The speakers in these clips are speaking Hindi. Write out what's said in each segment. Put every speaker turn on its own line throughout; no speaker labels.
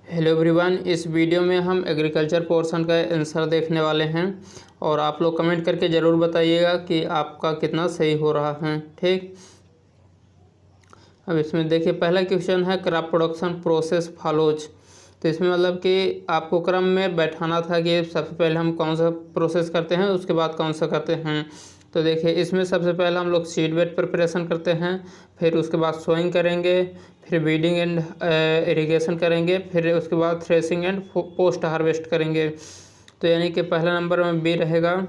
हेलो एवरीवन, इस वीडियो में हम एग्रीकल्चर पोर्शन का आंसर देखने वाले हैं और आप लोग कमेंट करके ज़रूर बताइएगा कि आपका कितना सही हो रहा है। ठीक, अब इसमें देखिए पहला क्वेश्चन है क्रॉप प्रोडक्शन प्रोसेस फॉलोज। तो इसमें मतलब कि आपको क्रम में बैठाना था कि सबसे पहले हम कौन सा प्रोसेस करते हैं, उसके बाद कौन सा करते हैं। तो देखिए इसमें सबसे पहले हम लोग सीड बेड प्रिपरेशन करते हैं, फिर उसके बाद सोइंग करेंगे, फिर बीडिंग एंड इरिगेशन करेंगे, फिर उसके बाद थ्रेसिंग एंड पोस्ट हार्वेस्ट करेंगे। तो यानी कि पहला नंबर में बी रहेगा।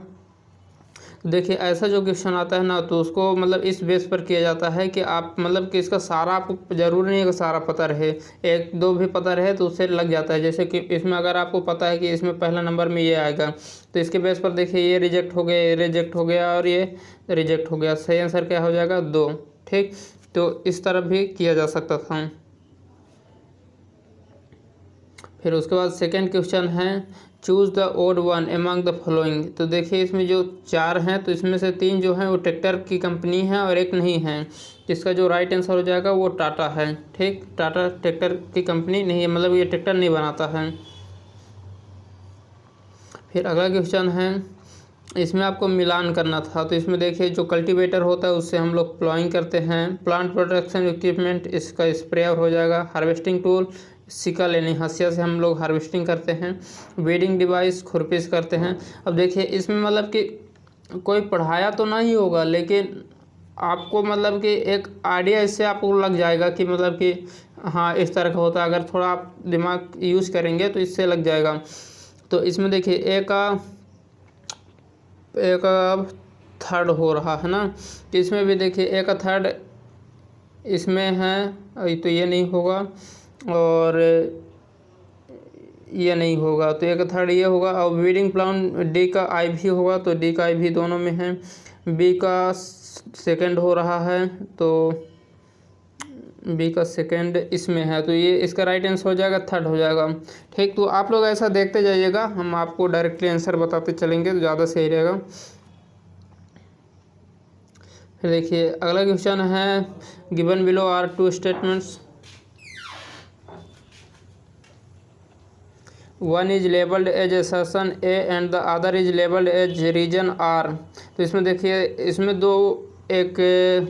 देखिए ऐसा जो क्वेश्चन आता है ना, तो उसको मतलब इस बेस पर किया जाता है कि आप मतलब कि इसका सारा आपको ज़रूरी नहीं है कि सारा पता रहे, एक दो भी पता रहे तो उससे लग जाता है। जैसे कि इसमें अगर आपको पता है कि इसमें पहला नंबर में ये आएगा, तो इसके बेस पर देखिए ये रिजेक्ट हो गया, ये रिजेक्ट हो गया और ये रिजेक्ट हो गया। सही आंसर क्या हो जाएगा? 2। ठीक, तो इस तरह भी किया जा सकता था। फिर उसके बाद सेकेंड क्वेश्चन है choose the odd one among the following. तो देखिए इसमें जो 4 हैं तो इसमें से 3 जो हैं वो ट्रैक्टर की कंपनी है और एक नहीं है। इसका जो राइट आंसर हो जाएगा वो टाटा है। ठीक, टाटा ट्रैक्टर की कंपनी नहीं है, मतलब ये ट्रैक्टर नहीं बनाता है। फिर अगला क्वेश्चन है, इसमें आपको मिलान करना था। तो इसमें देखिए जो कल्टीवेटर होता है उससे हम लोग प्लॉइंग करते हैं, प्लांट प्रोटेक्शन इक्विपमेंट इसका स्प्रेयर हो जाएगा, हार्वेस्टिंग टूल सिकल यानी हंसिया से हम लोग हार्वेस्टिंग करते हैं, वीडिंग डिवाइस खुरपी से करते हैं। अब देखिए इसमें मतलब कि कोई पढ़ाया तो नहीं होगा, लेकिन आपको मतलब कि एक आइडिया इससे आपको लग जाएगा कि मतलब कि हाँ इस तरह का होता है। अगर थोड़ा आप दिमाग यूज़ करेंगे तो इससे लग जाएगा। तो इसमें देखिए एक अब थर्ड हो रहा है ना, तो इसमें भी देखिए एक थर्ड इसमें है, तो ये नहीं होगा और ये नहीं होगा, तो एक थर्ड ये होगा। और वीडिंग प्लान डी का आई भी होगा, तो डी का आई भी दोनों में है। बी का सेकंड हो रहा है, तो बी का सेकंड इसमें है, तो ये इसका राइट आंसर हो जाएगा, थर्ड हो जाएगा। ठीक, तो आप लोग ऐसा देखते जाइएगा, हम आपको डायरेक्टली आंसर बताते चलेंगे तो ज़्यादा सही रहेगा। फिर देखिए अगला क्वेश्चन है given below are two statements, one is labelled as assertion A and the other is labelled as reason R. तो इसमें देखिए इसमें दो एक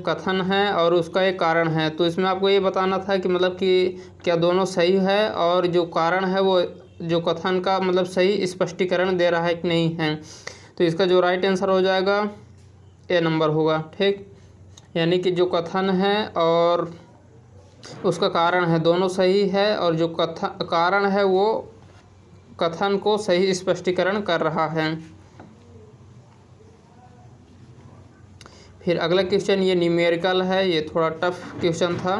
कथन है और उसका एक कारण है। तो इसमें आपको ये बताना था कि मतलब कि क्या दोनों सही है और जो कारण है वो जो कथन का मतलब सही स्पष्टीकरण दे रहा है कि नहीं है। तो इसका जो राइट आंसर हो जाएगा ए नंबर होगा। ठीक, यानी कि जो कथन है और उसका कारण है दोनों सही है, और जो कारण है वो कथन को सही स्पष्टीकरण कर रहा है। फिर अगला क्वेश्चन ये न्यूमेरिकल है, ये थोड़ा टफ क्वेश्चन था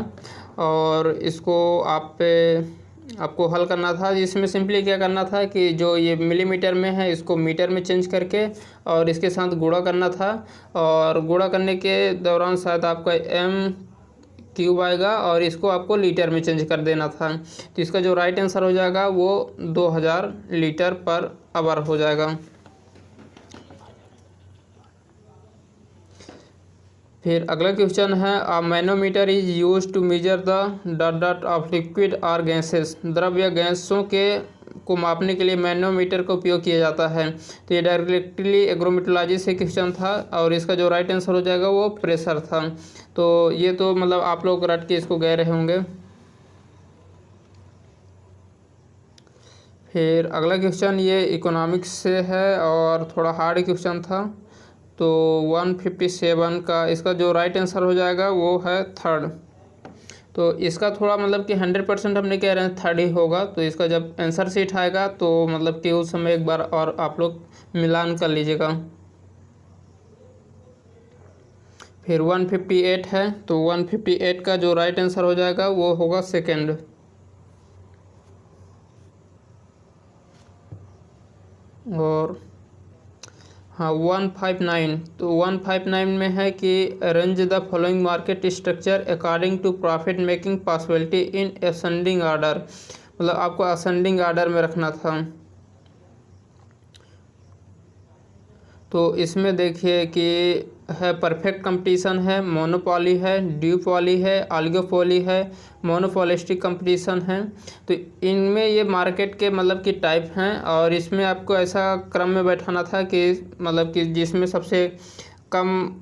और इसको आपको हल करना था। इसमें सिंपली क्या करना था कि जो ये मिलीमीटर में है इसको मीटर में चेंज करके और इसके साथ गुणा करना था, और गुणा करने के दौरान शायद आपका एम क्यूब आएगा और इसको आपको लीटर में चेंज कर देना था। तो इसका जो राइट आंसर हो जाएगा वो 2000 लीटर पर आवर हो जाएगा। फिर अगला क्वेश्चन है a manometer is use to measure the dot of liquid और गैसेस। द्रव या गैसों के को मापने के लिए मैनोमीटर का उपयोग किया जाता है। तो ये डायरेक्टली एग्रोमेट्रोलॉजी से क्वेश्चन था और इसका जो राइट आंसर हो जाएगा वो प्रेशर था। तो ये तो मतलब आप लोग रट के इसको गए रहे होंगे। फिर अगला क्वेश्चन ये इकोनॉमिक्स से है और थोड़ा हार्ड क्वेश्चन था। तो 157 का इसका जो राइट आंसर हो जाएगा वो है थर्ड। तो इसका थोड़ा मतलब कि 100% हम नहीं कह रहे हैं, थर्ड ही होगा। तो इसका जब आंसर शीट आएगा तो मतलब कि उस समय एक बार और आप लोग मिलान कर लीजिएगा। फिर 158 है, तो 158 का जो राइट आंसर हो जाएगा वो होगा सेकेंड। और हाँ 159, तो 159 में है कि arrange the following market structure according to profit making possibility in ascending order. मतलब आपको असेंडिंग ऑर्डर में रखना था। तो इसमें देखिए कि है परफेक्ट कंपटीशन है, मोनोपोली है, ड्यूपोली है, ऑलिगोपोली है, मोनोपोलिस्टिक कंपटीशन है। तो इनमें ये मार्केट के मतलब कि टाइप हैं, और इसमें आपको ऐसा क्रम में बैठाना था कि मतलब कि जिसमें सबसे कम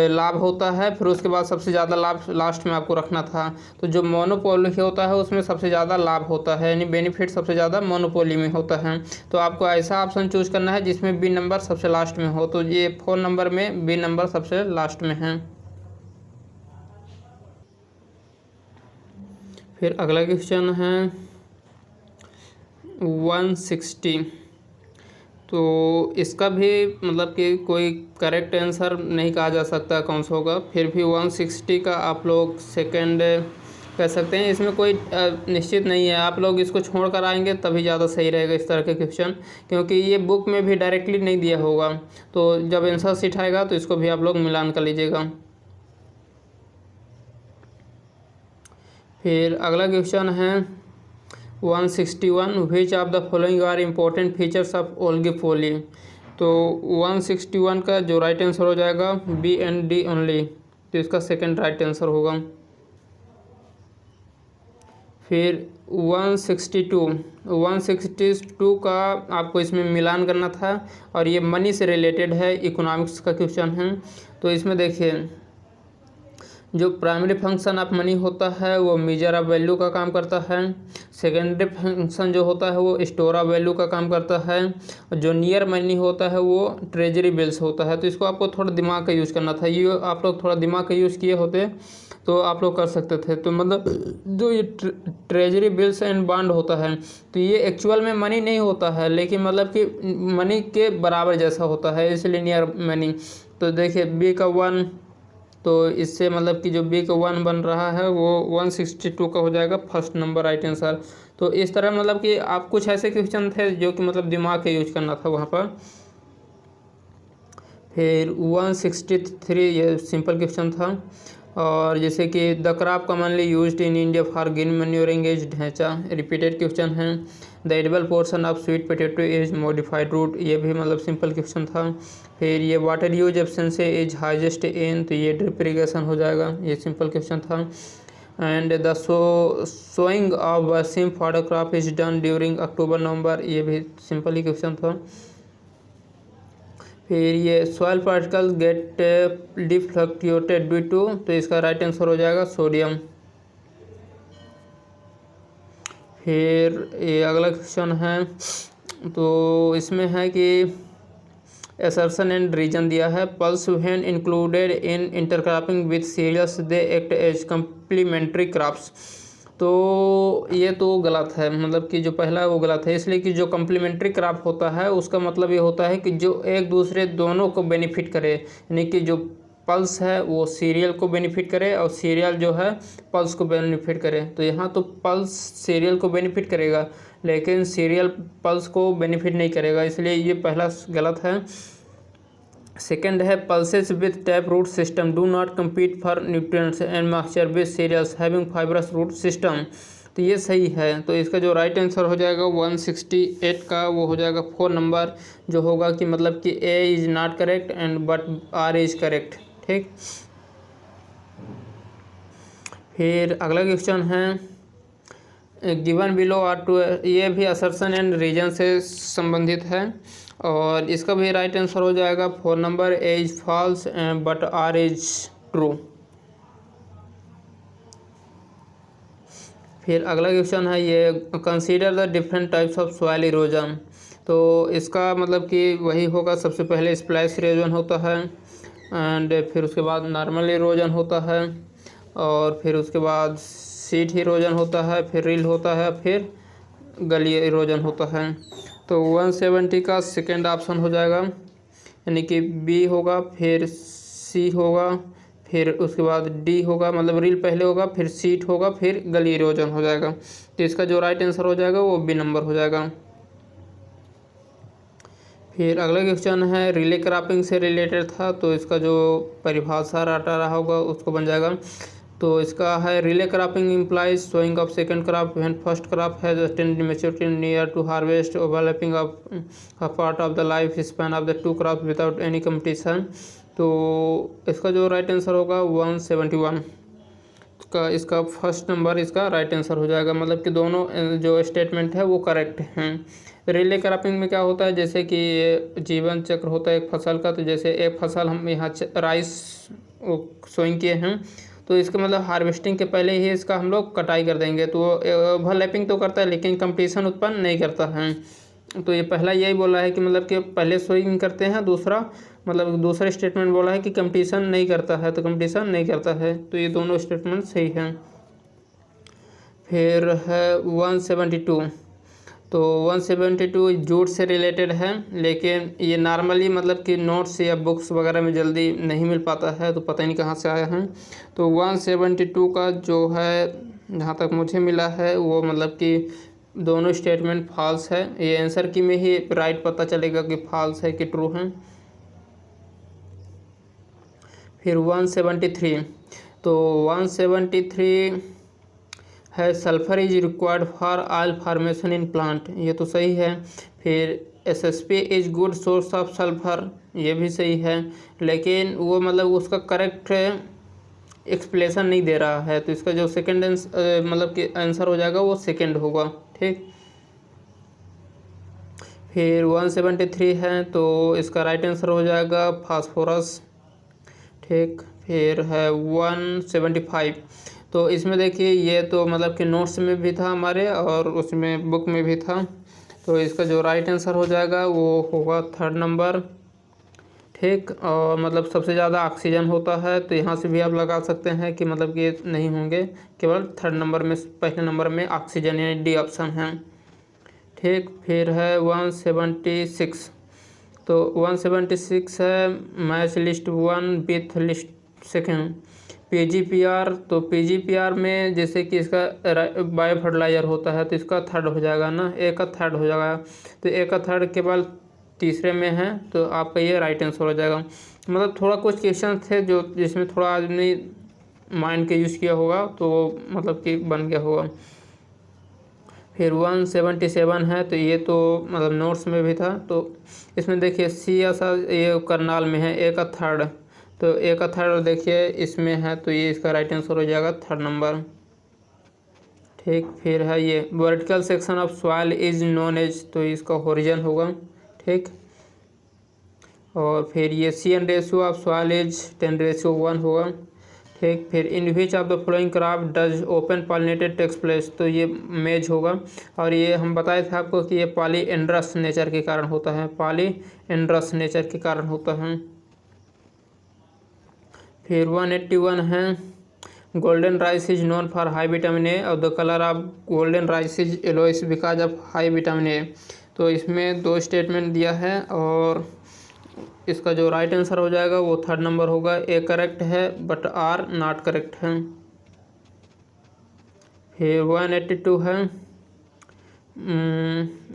लाभ होता है, फिर उसके बाद सबसे ज़्यादा लाभ लास्ट में आपको रखना था। तो जो मोनोपोली होता है उसमें सबसे ज़्यादा लाभ होता है, यानी बेनिफिट सबसे ज़्यादा मोनोपोली में होता है। तो आपको ऐसा ऑप्शन चूज करना है जिसमें बी नंबर सबसे लास्ट में हो। तो ये 4 नंबर में बी नंबर सबसे लास्ट में है। फिर अगला क्वेश्चन है 160। तो इसका भी मतलब कि कोई करेक्ट आंसर नहीं कहा जा सकता कौन सा होगा, फिर भी 160 का आप लोग सेकंड कह सकते हैं। इसमें कोई निश्चित नहीं है, आप लोग इसको छोड़ कर आएंगे तभी ज़्यादा सही रहेगा इस तरह के क्वेश्चन, क्योंकि ये बुक में भी डायरेक्टली नहीं दिया होगा। तो जब आंसर शीट आएगा तो इसको भी आप लोग मिलान कर लीजिएगा। फिर अगला क्वेश्चन है 161, which of the following are important features of oligopoly. तो 161 का जो राइट आंसर हो जाएगा बी एंड डी ओनली, तो इसका सेकंड राइट आंसर होगा। फिर 162 का आपको इसमें मिलान करना था, और ये मनी से रिलेटेड है, इकोनॉमिक्स का क्वेश्चन है। तो इसमें देखिए जो प्राइमरी फंक्शन ऑफ मनी होता है वो मेजर ऑफ वैल्यू का काम करता है, सेकेंडरी फंक्शन जो होता है वो स्टोर ऑफ वैल्यू का काम करता है, और जो नियर मनी होता है वो ट्रेजरी बिल्स होता है। तो इसको आपको थोड़ा दिमाग का यूज़ करना था, ये आप लोग थोड़ा दिमाग का यूज़ किए होते तो आप लोग कर सकते थे। तो मतलब जो ये ट्रेजरी बिल्स एंड बॉन्ड होता है, तो ये एक्चुअल में मनी नहीं होता है, लेकिन मतलब कि मनी के बराबर जैसा होता है, इसलिए नियर मनी। तो देखिए बी का 1, तो इससे मतलब कि जो बी का 1 बन रहा है वो 162 का हो जाएगा फर्स्ट नंबर राइट आंसर। तो इस तरह मतलब कि आप कुछ ऐसे क्वेश्चन थे जो कि मतलब दिमाग का यूज करना था वहाँ पर। फिर 163 ये सिंपल क्वेश्चन था, और जैसे कि the crop commonly used in India for green manuring is dhaincha, repeated question है। The edible portion of sweet potato is modified root, ये भी मतलब सिंपल क्वेश्चन था। फिर ये water use efficiency is highest in, तो ये ड्रिप इरिगेशन हो जाएगा, ये सिंपल क्वेश्चन था। And the sowing of berseem for crop is done during October November, ये भी सिंपल ही क्वेश्चन था। फिर ये soil particle get deflocculated due to, तो इसका राइट आंसर हो जाएगा सोडियम। फिर ये अगला क्वेश्चन है, तो इसमें है कि असर्शन एंड रीजन दिया है, pulse when included in intercropping with cereals they act as complementary crops. तो ये तो गलत है, मतलब कि जो पहला है वो गलत है, इसलिए कि जो कम्प्लीमेंट्री क्रॉप होता है उसका मतलब ये होता है कि जो एक दूसरे दोनों को बेनिफिट करे, यानी कि जो पल्स है वो सीरियल को बेनिफिट करे और सीरियल जो है पल्स को बेनिफिट करे। तो यहाँ तो पल्स सीरियल को बेनिफिट करेगा, लेकिन सीरियल पल्स को बेनिफिट नहीं करेगा, इसलिए ये पहला गलत है। सेकेंड है pulses with tap root system do not compete for nutrients and moisture with cereals having fibrous root system, तो ये सही है। तो इसका जो राइट आंसर हो जाएगा 168 का वो हो जाएगा 4 नंबर, जो होगा कि मतलब कि A is not correct and but R is correct. ठीक, फिर अगला क्वेश्चन है गिवन बिलो आर टू, ये भी असर्शन एंड रीजन से संबंधित है, और इसका भी राइट आंसर हो जाएगा 4 नंबर, A is false but R is true. फिर अगला क्वेश्चन है ये consider the different types of soil erosion. तो इसका मतलब कि वही होगा, सबसे पहले स्प्लैश इरोजन होता है, एंड फिर उसके बाद नॉर्मल इरोजन होता है, और फिर उसके बाद सीट इरोजन होता है, फिर रिल होता है, फिर गली इरोजन होता है। तो 170 का सेकेंड ऑप्शन हो जाएगा, यानी कि बी होगा, फिर सी होगा, फिर उसके बाद डी होगा, मतलब रील पहले होगा, फिर सीट होगा, फिर गली इरोजन हो जाएगा। तो इसका जो राइट आंसर हो जाएगा वो बी नंबर हो जाएगा। फिर अगला क्वेश्चन है रिले क्रॉपिंग से रिलेटेड था, तो इसका जो परिभाषा रटा रहा होगा उसको बन जाएगा तो इसका है relay cropping implies sowing of second crop when first crop has attained maturity near to harvest overlapping of a part of the life span of the two crop without any competition. तो इसका जो राइट आंसर होगा 171 का, इसका फर्स्ट नंबर इसका राइट आंसर हो जाएगा। मतलब कि दोनों जो स्टेटमेंट है वो करेक्ट हैं। रिले क्रॉपिंग में क्या होता है, जैसे कि ये जीवन चक्र होता है एक फसल का, तो जैसे एक फसल हम यहाँ राइस सोइंग किए हैं तो इसका मतलब हार्वेस्टिंग के पहले ही इसका हम लोग कटाई कर देंगे, तो ओवरलैपिंग तो करता है लेकिन कंपटीशन उत्पन्न नहीं करता है। तो ये पहला यही बोला है कि मतलब कि पहले सोइंग करते हैं, दूसरा मतलब दूसरा स्टेटमेंट बोला है कि कंपटीशन नहीं करता है, तो कंपटीशन नहीं करता है, तो ये दोनों स्टेटमेंट सही हैं। फिर है 172, तो 172 जूट से रिलेटेड है, लेकिन ये नॉर्मली मतलब कि नोट्स या बुक्स वगैरह में जल्दी नहीं मिल पाता है, तो पता नहीं कहाँ से आया है। तो 172 का जो है जहाँ तक मुझे मिला है वो मतलब कि दोनों स्टेटमेंट फॉल्स है। ये आंसर की में ही राइट पता चलेगा कि फॉल्स है कि ट्रू है। फिर 173, तो 173 है sulphur is required for oil formation in plant, ये तो सही है। फिर SSP is good source of sulphur, ये भी सही है, लेकिन वो मतलब उसका करेक्ट एक्सप्लेनेशन नहीं दे रहा है, तो इसका जो सेकंड मतलब कि आंसर हो जाएगा वो सेकंड होगा। ठीक, फिर 173 है तो इसका राइट आंसर हो जाएगा फास्फोरस। ठीक, फिर है 175, तो इसमें देखिए ये तो मतलब कि नोट्स में भी था हमारे और उसमें बुक में भी था, तो इसका जो राइट आंसर हो जाएगा वो होगा थर्ड नंबर। ठीक, और मतलब सबसे ज़्यादा ऑक्सीजन होता है, तो यहाँ से भी आप लगा सकते हैं कि मतलब कि ये नहीं होंगे, केवल थर्ड नंबर में पहले नंबर में ऑक्सीजन यानी डी ऑप्शन है। ठीक, फिर है 176, तो 176 है match list 1 with list second PGPR, तो पीजीपीआर में जैसे कि इसका बायो फर्टिलाइजर होता है तो इसका थर्ड हो जाएगा ना, ए का थर्ड हो जाएगा, तो ए का थर्ड केवल तीसरे में है, तो आपका ये राइट आंसर हो जाएगा। मतलब थोड़ा कुछ क्वेश्चन थे जो जिसमें थोड़ा आदमी माइंड के यूज़ किया होगा तो मतलब कि बन गया होगा। फिर 177 है, तो ये तो मतलब नोट्स में भी था, तो इसमें देखिए सी ऐसा ये करनाल में है, ए का थर्ड, तो ए का थर्ड देखिए इसमें है, तो ये इसका राइट आंसर हो जाएगा थर्ड नंबर। ठीक, फिर है ये vertical section of soil is known as, तो इसका होरिजन होगा। ठीक, और फिर ये CN ratio of soil is 10:1 होगा। ठीक, फिर in which of the following crop does open pollinated takes place, तो ये मेज होगा, और ये हम बताए थे आपको कि ये पॉलीएंड्रस नेचर के कारण होता है, पॉलीएंड्रस नेचर के कारण होता है। फिर 181 है golden rice is known for high vitamin A और the colour of golden rice is yellowish because of high vitamin A, तो इसमें दो स्टेटमेंट दिया है और इसका जो राइट आंसर हो जाएगा वो थर्ड नंबर होगा। ए करेक्ट है बट आर नॉट करेक्ट है। फिर 182 है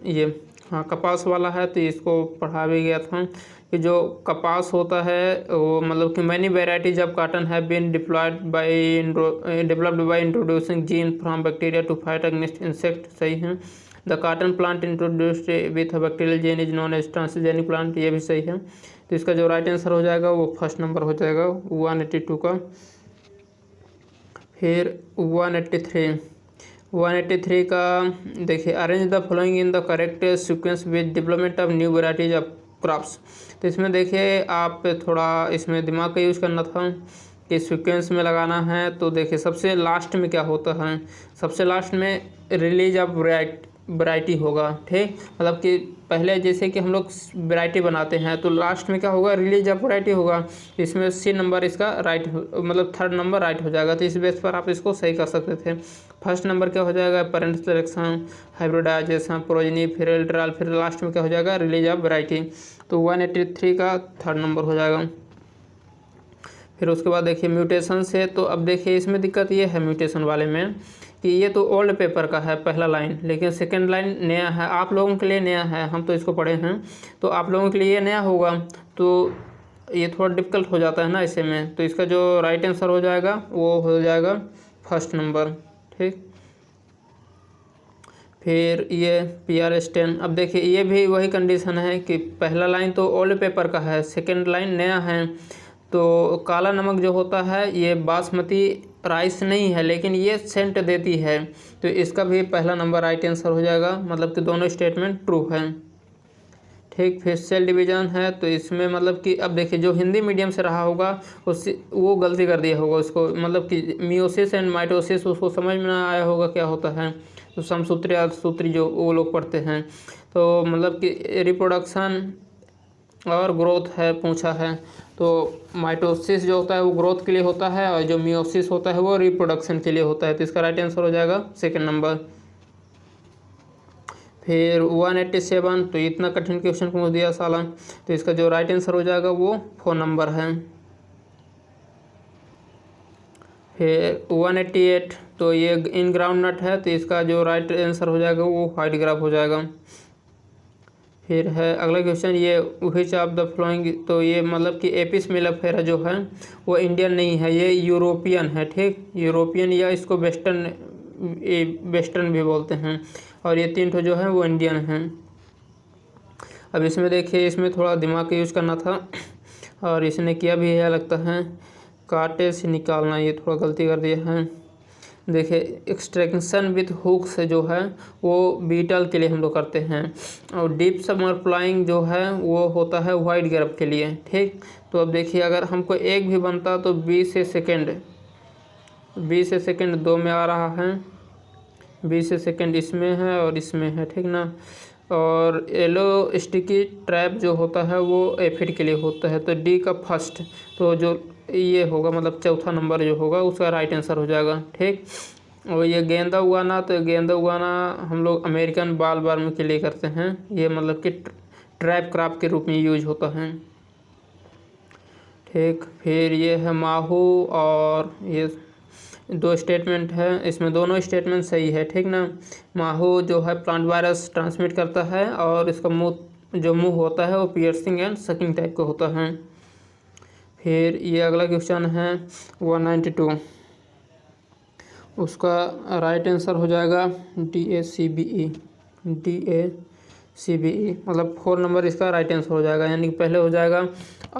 ये हाँ कपास वाला है, तो इसको पढ़ा भी गया था कि जो कपास होता है वो मतलब कि many varieties of cotton have been developed by introducing gene from bacteria to fight against insect, सही है। The cotton plant introduced with bacterial gene is known as transgenic plant, ये भी सही है, तो इसका जो राइट आंसर हो जाएगा वो फर्स्ट नंबर हो जाएगा 182 का। फिर 183 का देखिए arrange the following in the correct sequence with development of new varieties of crops, तो इसमें देखिए आप थोड़ा इसमें दिमाग का यूज़ करना था कि सीक्वेंस में लगाना है, तो देखिए सबसे लास्ट में क्या होता है, सबसे लास्ट में रिलीज ऑफ वैरायटी होगा। ठीक, मतलब कि पहले जैसे कि हम लोग वैरायटी बनाते हैं तो लास्ट में क्या होगा, रिलीज ऑफ वैरायटी होगा, इसमें सी नंबर इसका राइट मतलब थर्ड नंबर राइट हो जाएगा, तो इस बेस पर आप इसको सही कर सकते थे। फर्स्ट नंबर क्या हो जाएगा, पेरेंट सिलेक्शन, हाइब्रिडाइजेशन, प्रोजेनी, फिर एल्ट्रल, फिर लास्ट में क्या हो जाएगा, रिलीज ऑफ वैरायटी, तो 183 का थर्ड नंबर हो जाएगा। फिर उसके बाद देखिए म्यूटेशन से, तो अब देखिए इसमें दिक्कत ये है म्यूटेशन वाले में कि ये तो ओल्ड पेपर का है पहला लाइन, लेकिन सेकंड लाइन नया है, आप लोगों के लिए नया है, हम तो इसको पढ़े हैं, तो आप लोगों के लिए नया होगा। तो ये थोड़ा डिफ़िकल्ट हो जाता है ना ऐसे में, तो इसका जो राइट आंसर हो जाएगा वो हो जाएगा फर्स्ट नंबर। ठीक, फिर ये PR10। अब देखिए ये भी वही कंडीशन है कि पहला लाइन तो ओल्ड पेपर का है, सेकंड लाइन नया है। तो काला नमक जो होता है ये बासमती राइस नहीं है, लेकिन ये सेंट देती है, तो इसका भी पहला नंबर राइट आंसर हो जाएगा, मतलब कि दोनों स्टेटमेंट ट्रू है। ठीक, फिर सेल डिवीज़न है, तो इसमें मतलब कि अब देखिए जो हिंदी मीडियम से रहा होगा उससे वो गलती कर दिया होगा उसको, मतलब कि मियोसिस एंड माइटोसिस उसको समझ में ना आया होगा क्या होता है, तो समसूत्री अर्धसूत्री जो वो लोग पढ़ते हैं, तो मतलब कि रिप्रोडक्शन और ग्रोथ है पूछा है, तो माइटोसिस जो होता है वो ग्रोथ के लिए होता है और जो मियोसिस होता है वो रिप्रोडक्शन के लिए होता है, तो इसका राइट आंसर हो जाएगा सेकेंड नंबर। फिर 187, तो इतना कठिन क्वेश्चन पूछ दिया साला, तो इसका जो राइट आंसर हो जाएगा वो 4 नंबर है। फिर 188, तो ये इन ग्राउंड नट है, तो इसका जो राइट आंसर हो जाएगा वो व्हाइट ग्राफ हो जाएगा। फिर है अगला क्वेश्चन, ये विच ऑफ द फ्लोइंग, तो ये मतलब कि एपिस मेलिफेरा जो है वो इंडियन नहीं है, ये यूरोपियन है। ठीक, यूरोपियन या इसको वेस्टर्न भी बोलते हैं, और ये 3 ठो जो है वो इंडियन हैं। अब इसमें देखिए इसमें थोड़ा दिमाग का यूज़ करना था और इसने किया भी है लगता है, कांटे से निकालना, ये थोड़ा गलती कर दिया है। देखिए एक्सट्रैक्शन विथ हुक से जो है वो बीटल के लिए हम लोग करते हैं, और डीप सबमर्फ्लाइंग जो है वो होता है वाइड ग्रब के लिए। ठीक, तो अब देखिए अगर हमको एक भी बनता तो 20 से सेकेंड 2 में आ रहा है, 20 से सेकेंड इसमें है और इसमें है, ठीक ना। और येलो स्टिकी ट्रैप जो होता है वो एफिड के लिए होता है, तो डी का फर्स्ट, तो जो ये होगा मतलब चौथा नंबर जो होगा उसका राइट आंसर हो जाएगा। ठीक, और ये गेंदा उगाना, तो गेंदा उगाना हम लोग अमेरिकन बाल वर्म के लिए करते हैं, ये मतलब कि ट्रैप क्रॉप के रूप में यूज होता है। ठीक, फिर ये है माहू, और ये 2 स्टेटमेंट है, इसमें दोनों स्टेटमेंट सही है। ठीक ना, माहू जो है प्लांट वायरस ट्रांसमिट करता है और इसका मुंह होता है वो पियर्सिंग एंड सकिंग टाइप का होता है। फिर ये अगला क्वेश्चन है 192, उसका राइट आंसर हो जाएगा DACBE, मतलब 4 नंबर इसका राइट आंसर हो जाएगा, यानी कि पहले हो जाएगा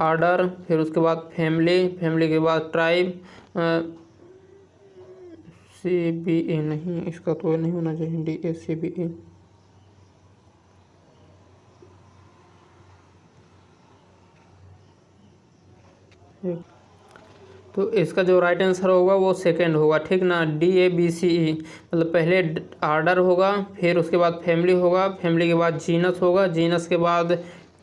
आर्डर, फिर उसके बाद फैमिली के बाद ट्राइब, CBE नहीं, इसका तो नहीं होना चाहिए, DACBE। तो इसका जो राइट आंसर होगा वो सेकंड होगा। ठीक ना, DABCE, मतलब पहले आर्डर होगा, फिर उसके बाद फैमिली होगा, फैमिली के बाद जीनस होगा, जीनस के बाद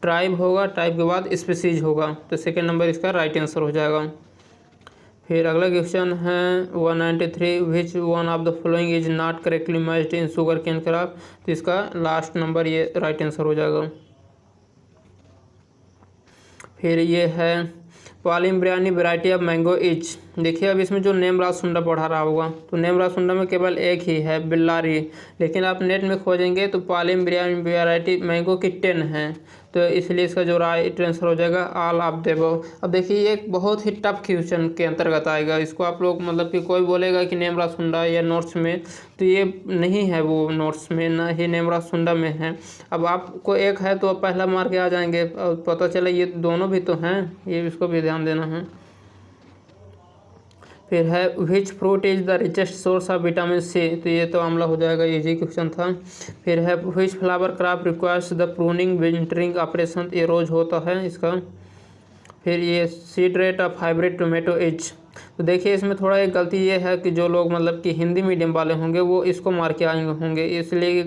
ट्राइब होगा, ट्राइब के बाद स्पीसीज होगा, तो सेकंड नंबर इसका राइट आंसर हो जाएगा। फिर अगला क्वेश्चन है 193, which one of the following is not correctly matched in sugar cane crop, तो इसका लास्ट नंबर ये राइट आंसर हो जाएगा। फिर ये है polyembryony variety of mango each, देखिए अब इसमें जो नेमराज सुंडा पढ़ा रहा होगा, तो नेमराज सुंडा में केवल एक ही है बिल्लारी, लेकिन आप नेट में खोजेंगे तो पॉलीम्ब्रियानी वैरायटी मैंगो की 10 है, तो इसलिए इसका जो राइट आंसर हो जाएगा ऑल ऑफ द अबव। अब देखिए ये एक बहुत ही टफ क्वेश्चन के अंतर्गत आएगा, इसको आप लोग मतलब कि कोई बोलेगा कि नेमराज सुंडा या नोट्स में, तो ये नहीं है, वो नोट्स में ना ही नेमराज सुंडा में है। अब आपको एक है तो आप पहला मार के आ जाएंगे, और पता चला ये दोनों भी तो हैं, ये इसको भी ध्यान देना है। फिर है which fruit is the richest source of vitamin C, तो ये तो आंवला हो जाएगा, इजी क्वेश्चन था। फिर है विच flower crop requires the pruning wintering operation, ये रोज होता है इसका। फिर ये seed rate of hybrid tomato is, तो देखिए इसमें थोड़ा एक गलती ये है कि जो लोग मतलब कि हिंदी मीडियम वाले होंगे वो इसको मार के आएंगे होंगे, इसलिए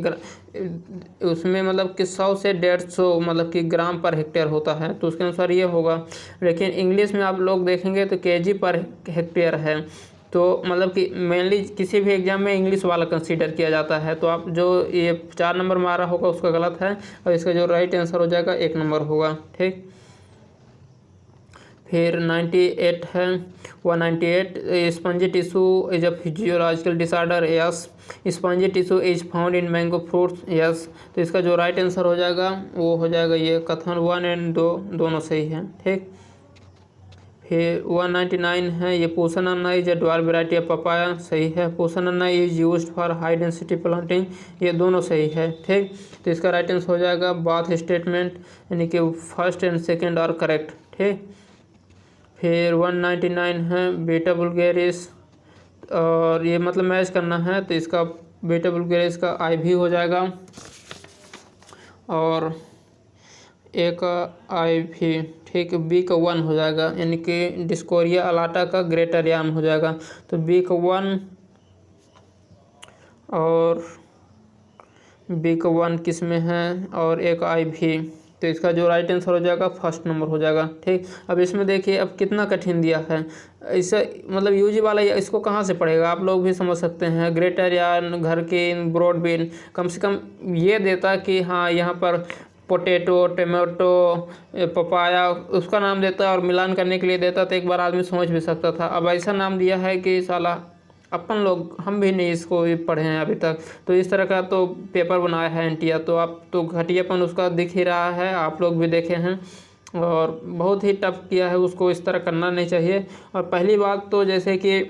उसमें मतलब कि 100 से 150 मतलब कि ग्राम पर हेक्टेयर होता है, तो उसके अनुसार ये होगा। लेकिन इंग्लिश में आप लोग देखेंगे तो केजी पर हेक्टेयर है, तो मतलब कि मेनली किसी भी एग्जाम में इंग्लिश वाला कंसीडर किया जाता है, तो आप जो ये 4 नंबर में आ रहा होगा उसका गलत है, और इसका जो राइट आंसर हो जाएगा 1 नंबर होगा। ठीक, फिर 98 है 198, spongy tissue is a physiological disorder, yes. Spongy tissue is found in mango fruits, yes. तो इसका जो राइट आंसर हो जाएगा वो हो जाएगा ये कथन 1 एंड 2 दोनों सही है। ठीक, फिर 199 है, ये पोषण अन्ना is a dwarf variety of papaya, सही है। पोषण अन्ना is used for high density planting, ये दोनों सही है। ठीक, तो इसका राइट आंसर हो जाएगा बाथ स्टेटमेंट, यानी कि first and second are correct. ठीक, फिर 199 है बीटा वल्गैरिस, और ये मतलब मैच करना है, तो इसका बीटा वल्गैरिस का आई भी हो जाएगा, और एक आई भी, ठीक, बी का 1 हो जाएगा, यानी कि डिस्कोरिया अलाटा का ग्रेटर याम हो जाएगा। तो बी का 1 और बी का 1 किस में है, और एक आई भी, तो इसका जो राइट आंसर हो जाएगा फर्स्ट नंबर हो जाएगा। ठीक, अब इसमें देखिए अब कितना कठिन दिया है, इससे मतलब यूजी वाला इसको कहाँ से पढ़ेगा, आप लोग भी समझ सकते हैं। ग्रेटर यार्न, घर की, ब्रॉडबीन, कम से कम ये देता कि हाँ यहाँ पर पोटैटो, टमाटो, पपाया, उसका नाम देता और मिलान करने के लिए देता, तो एक बार आदमी समझ भी सकता था। अब ऐसा नाम दिया है कि साला अपन लोग, हम भी नहीं इसको पढ़े हैं अभी तक, तो इस तरह का तो पेपर बनाया है एनटीआर, तो आप तो घटियापन उसका दिख ही रहा है, आप लोग भी देखे हैं, और बहुत ही टफ किया है उसको, इस तरह करना नहीं चाहिए। और पहली बात तो जैसे कि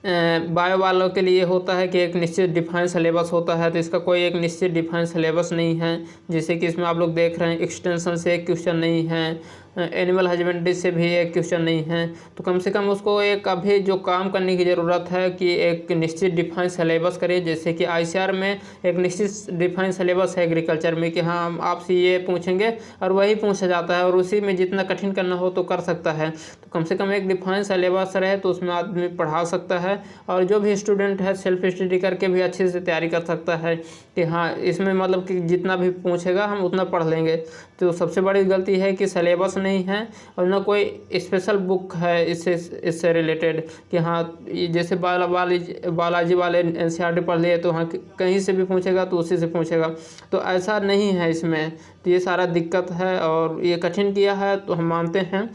बायो वालों के लिए होता है कि एक निश्चित डिफाइन सिलेबस होता है, तो इसका कोई एक निश्चित डिफाइन सिलेबस नहीं है, जैसे कि इसमें आप लोग देख रहे हैं एक्सटेंशन से एक क्वेश्चन नहीं है, एनिमल हस्बेंड्री से भी एक क्वेश्चन नहीं है, तो कम से कम उसको एक अभी जो काम करने की ज़रूरत है कि एक निश्चित डिफाइन सिलेबस करे, जैसे कि आईसीआर में एक निश्चित डिफाइन सिलेबस है एग्रीकल्चर में कि हाँ आपसे ये पूछेंगे और वही पूछा जाता है, और उसी में जितना कठिन करना हो तो कर सकता है। तो कम से कम एक डिफाइन सिलेबस रहे तो उसमें आदमी पढ़ा सकता है, और जो भी स्टूडेंट है सेल्फ स्टडी करके भी अच्छे से तैयारी कर सकता है कि हाँ इसमें मतलब कि जितना भी पूछेगा हम उतना पढ़ लेंगे। तो सबसे बड़ी गलती है कि सिलेबस नहीं है और ना कोई स्पेशल बुक है इससे रिलेटेड कि हाँ जैसे बालाजी वाले एनसीईआरटी पढ़ लिए तो हाँ कहीं से भी पूछेगा तो उसी से पूछेगा, तो ऐसा नहीं है इसमें। तो ये सारा दिक्कत है और ये कठिन किया है तो हम मानते हैं,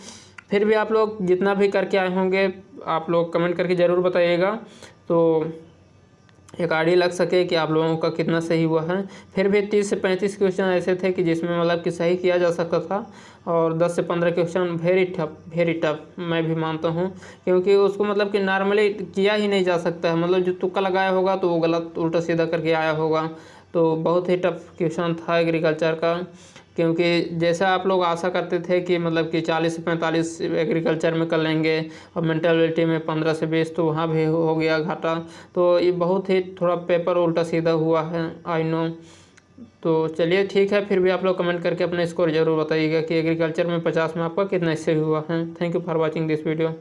फिर भी आप लोग जितना भी करके आए होंगे आप लोग कमेंट करके ज़रूर बताइएगा, तो एक आइडिया लग सके कि आप लोगों का कितना सही हुआ है। फिर भी 30 से 35 क्वेश्चन ऐसे थे कि जिसमें मतलब कि सही किया जा सकता था, और 10 से 15 क्वेश्चन वेरी टफ मैं भी मानता हूँ, क्योंकि उसको मतलब कि नॉर्मली किया ही नहीं जा सकता है, मतलब जो तुक्का लगाया होगा तो वो गलत उल्टा सीधा करके आया होगा। तो बहुत ही टफ क्वेश्चन था एग्रीकल्चर का, क्योंकि जैसा आप लोग आशा करते थे कि मतलब कि 40 से 45 एग्रीकल्चर में कर लेंगे और मेंटलिटी में 15 से 20, तो वहाँ भी हो गया घाटा। तो ये बहुत ही थोड़ा पेपर उल्टा सीधा हुआ है, आई नो। तो चलिए ठीक है, फिर भी आप लोग कमेंट करके अपना स्कोर ज़रूर बताइएगा कि एग्रीकल्चर में 50 में आपका कितना सही हुआ है। Thank you for watching this video.